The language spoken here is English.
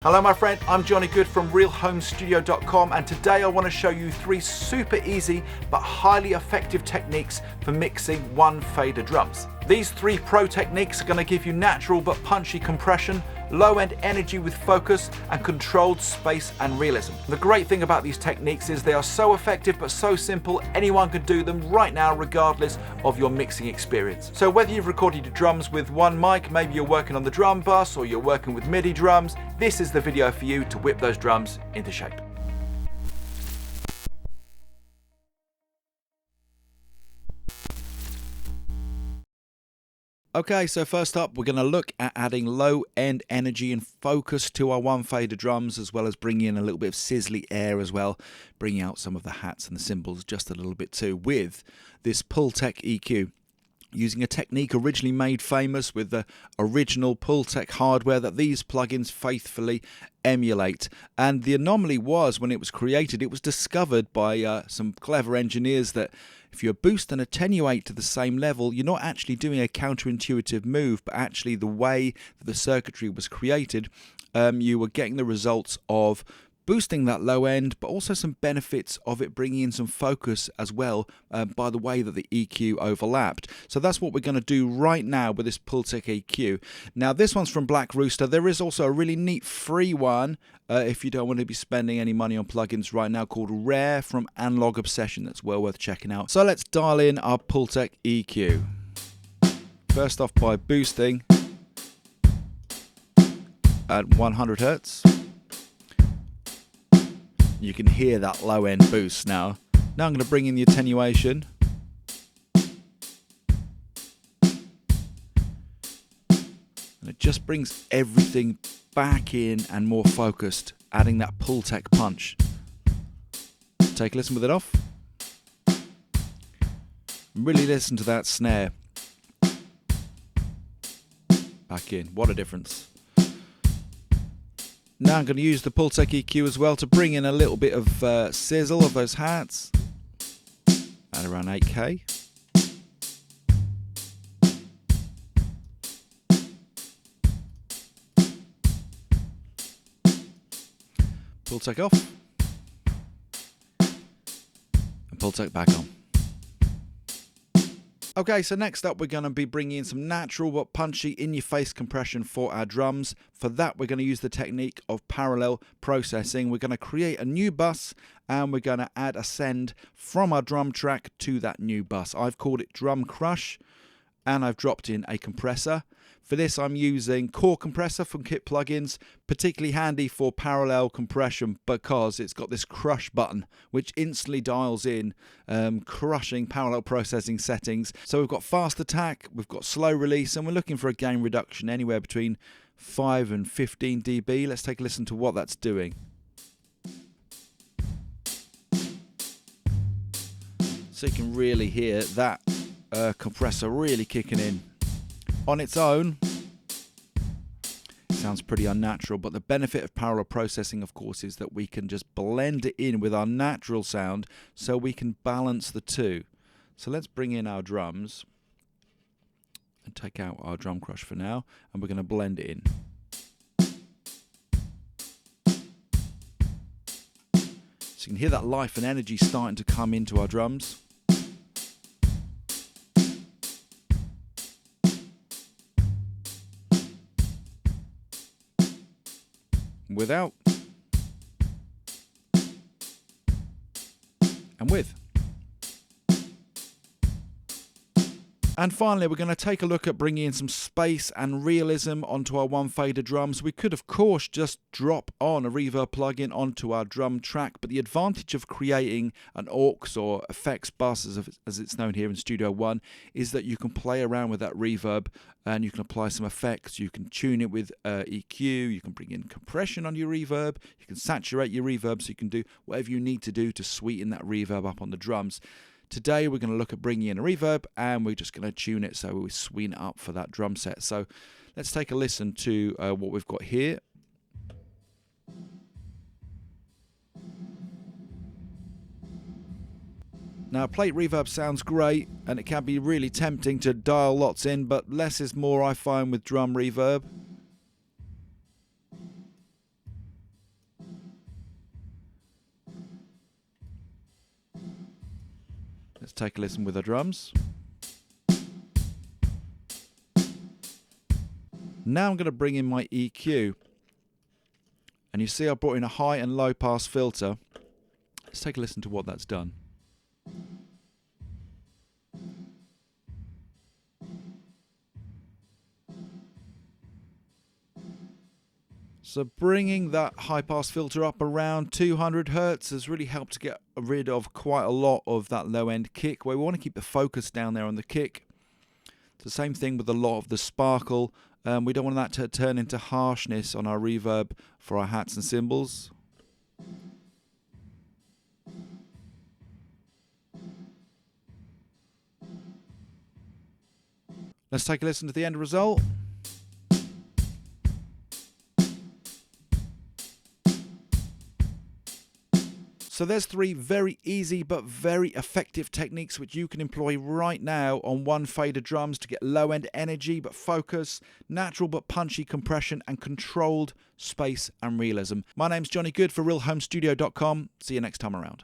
Hello my friend, I'm Johnny Good from realhomestudio.com, and today I want to show you 3 super easy but highly effective techniques for mixing one fader drums. These 3 pro techniques are going to give you natural but punchy compression, low-end energy with focus, and controlled space and realism. The great thing about these techniques is they are so effective but so simple, anyone can do them right now regardless of your mixing experience. So whether you've recorded your drums with one mic, maybe you're working on the drum bus, or you're working with MIDI drums, this is the video for you to whip those drums into shape. Okay, so first up we're going to look at adding low-end energy and focus to our one fader drums, as well as bringing in a little bit of sizzly air as well, bringing out some of the hats and the cymbals just a little bit too with this Pultec EQ. Using a technique originally made famous with the original Pultec hardware that these plugins faithfully emulate. And the anomaly was, when it was created, it was discovered by some clever engineers that if you boost and attenuate to the same level, you're not actually doing a counterintuitive move, but actually the way that the circuitry was created, you were getting the results of boosting that low end, but also some benefits of it bringing in some focus as well by the way that the EQ overlapped. So that's what we're going to do right now with this Pultec EQ. Now this one's from Black Rooster. There is also a really neat free one if you don't want to be spending any money on plugins right now, called Rare from Analog Obsession. That's well worth checking out. So let's dial in our Pultec EQ. First off by boosting at 100 Hertz. You can hear that low end boost now. Now I'm going to bring in the attenuation. And it just brings everything back in and more focused, adding that Pultec punch. Take a listen with it off. Really listen to that snare. Back in. What a difference. Now I'm going to use the Pultec EQ as well to bring in a little bit of sizzle of those hats at around 8K. Pultec off and Pultec back on. Okay, so next up we're going to be bringing in some natural but punchy in-your-face compression for our drums. For that we're going to use the technique of parallel processing. We're going to create a new bus and we're going to add a send from our drum track to that new bus. I've called it Drum Crush and I've dropped in a compressor. For this I'm using Core Compressor from Kit Plugins, particularly handy for parallel compression because it's got this crush button which instantly dials in crushing parallel processing settings. So we've got fast attack, we've got slow release, and we're looking for a gain reduction anywhere between 5 and 15 dB. Let's take a listen to what that's doing. So you can really hear that compressor really kicking in. On its own, it sounds pretty unnatural, but the benefit of parallel processing, of course, is that we can just blend it in with our natural sound so we can balance the two. So let's bring in our drums and take out our drum crush for now, and we're going to blend it in. So you can hear that life and energy starting to come into our drums. Without and with. And finally, we're going to take a look at bringing in some space and realism onto our one fader drums. We could, of course, just drop on a reverb plugin onto our drum track, but the advantage of creating an aux or effects bus, as it's known here in Studio One, is that you can play around with that reverb and you can apply some effects. You can tune it with EQ, you can bring in compression on your reverb, you can saturate your reverb, so you can do whatever you need to do to sweeten that reverb up on the drums. Today we're going to look at bringing in a reverb and we're just going to tune it so we sweeten it up for that drum set. So let's take a listen to what we've got here. Now, plate reverb sounds great and it can be really tempting to dial lots in, but less is more, I find, with drum reverb. Let's take a listen with the drums. Now I'm going to bring in my EQ. And you see I brought in a high and low pass filter. Let's take a listen to what that's done. So bringing that high pass filter up around 200 Hertz has really helped to get rid of quite a lot of that low end kick, where we want to keep the focus down there on the kick. It's the same thing with a lot of the sparkle. We don't want that to turn into harshness on our reverb for our hats and cymbals. Let's take a listen to the end result. So there's 3 very easy but very effective techniques which you can employ right now on one fader drums to get low end energy but focus, natural but punchy compression, and controlled space and realism. My name's Johnny Good for realhomestudio.com. See you next time around.